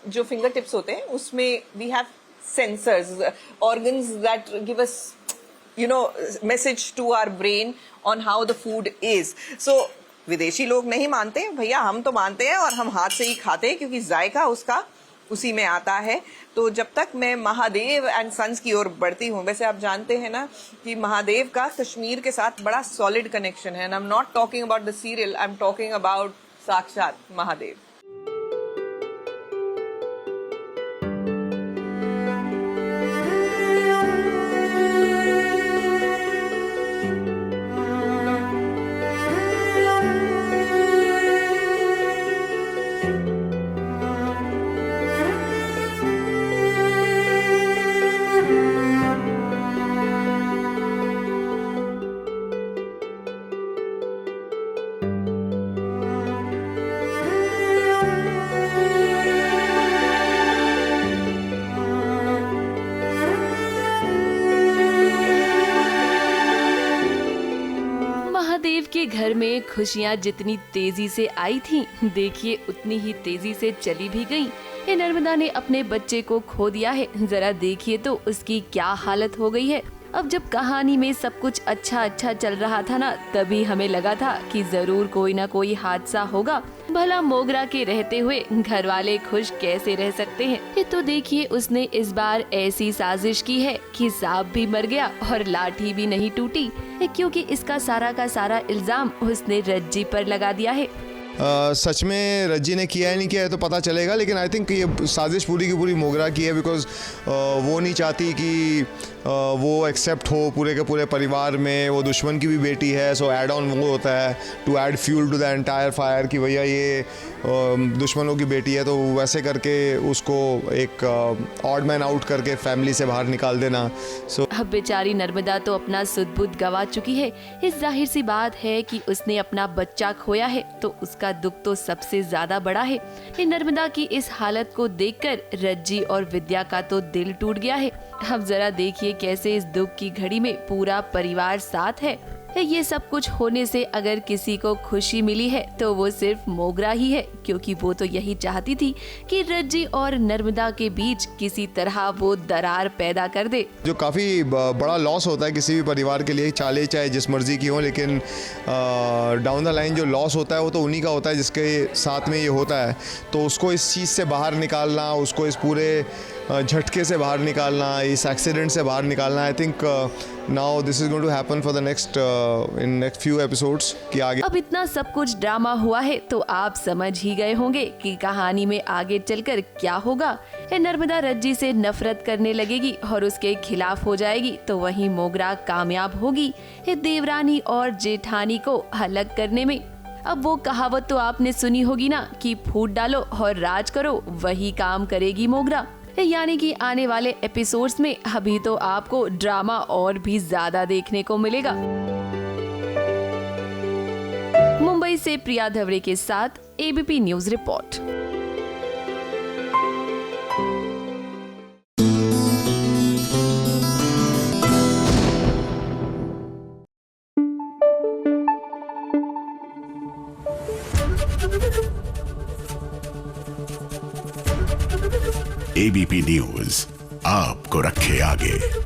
जो finger tips होते हैं उसमें we have sensors, organs that give us message to our brain on how the food is. So विदेशी लोग नहीं मानते भैया, हम तो मानते हैं और हम हाथ से ही खाते हैं क्योंकि जायका उसका उसी में आता है. तो जब तक मैं महादेव एंड सन्स की ओर बढ़ती हूँ, वैसे आप जानते हैं ना कि महादेव का कश्मीर के साथ बड़ा सॉलिड कनेक्शन है. And I am not talking about the serial, I am talking about साक्षात महादेव. महादेव के घर में खुशियाँ जितनी तेजी से आई थीं, देखिए उतनी ही तेजी से चली भी गईं. ये नर्मदा ने अपने बच्चे को खो दिया है. जरा देखिए तो उसकी क्या हालत हो गई है. अब जब कहानी में सब कुछ अच्छा चल रहा था ना, तभी हमें लगा था कि जरूर कोई ना कोई हादसा होगा. भला मोगरा के रहते हुए घर वाले खुश कैसे रह सकते हैं. ये तो देखिए उसने इस बार ऐसी साजिश की है कि सांप भी मर गया और लाठी भी नहीं टूटी, क्योंकि इसका सारा का सारा इल्जाम उसने रज्जी पर लगा दिया है. सच में रज्जी ने किया है नहीं किया है तो पता चलेगा, लेकिन आई थिंक ये साजिश पूरी की पूरी मोगरा की है. बिकॉज वो नहीं चाहती कि वो एक्सेप्ट हो पूरे के पूरे परिवार में. वो दुश्मन की भी बेटी है, सो ऐड ऑन वो होता है to add fuel to the entire fire कि भैया ये दुश्मनों की बेटी है, तो वैसे करके उसको एक ऑड मैन आउट करके फैमिली से बाहर निकाल देना. सो अब बेचारी नर्मदा तो अपना सुध-बुध गवा चुकी है. इस जाहिर सी बात है कि उसने अपना बच्चा खोया है, तो उसका दुख तो सबसे ज्यादा बड़ा है. नर्मदा की इस हालत को देखकर रज्जी और विद्या का तो दिल टूट गया है. अब जरा देखिए कैसे इस दुख की घड़ी में पूरा परिवार साथ है. ये सब कुछ होने से अगर किसी को खुशी मिली है तो वो सिर्फ मोगरा ही है, क्योंकि वो तो यही चाहती थी कि रज्जी और नर्मदा के बीच किसी तरह वो दरार पैदा कर दे. जो काफ़ी बड़ा लॉस होता है किसी भी परिवार के लिए, चाहे जिस मर्जी की हो, लेकिन डाउन द लाइन जो लॉस होता है वो तो उन्हीं का होता है जिसके साथ में ये होता है. तो उसको इस चीज़ से बाहर निकालना, उसको इस पूरे झटके से बाहर निकालना, इस एक्सीडेंट से बाहर निकालना, I think now this is going to happen for the next in next few episodes कि आगे. अब इतना सब कुछ ड्रामा हुआ है तो आप समझ ही गए होंगे कि कहानी में आगे चलकर क्या होगा. नर्मदा रज्जी से नफरत करने लगेगी और उसके खिलाफ हो जाएगी, तो वहीं मोगरा कामयाब होगी देवरानी और जेठानी को अलग करने में. अब वो कहावत तो आपने सुनी होगी ना कि फूट डालो और राज करो, वही काम करेगी मोगरा. यानी कि आने वाले एपिसोड्स में अभी तो आपको ड्रामा और भी ज्यादा देखने को मिलेगा. मुंबई से प्रिया धवड़े के साथ ABP news report. ABP news आपको रखे आगे.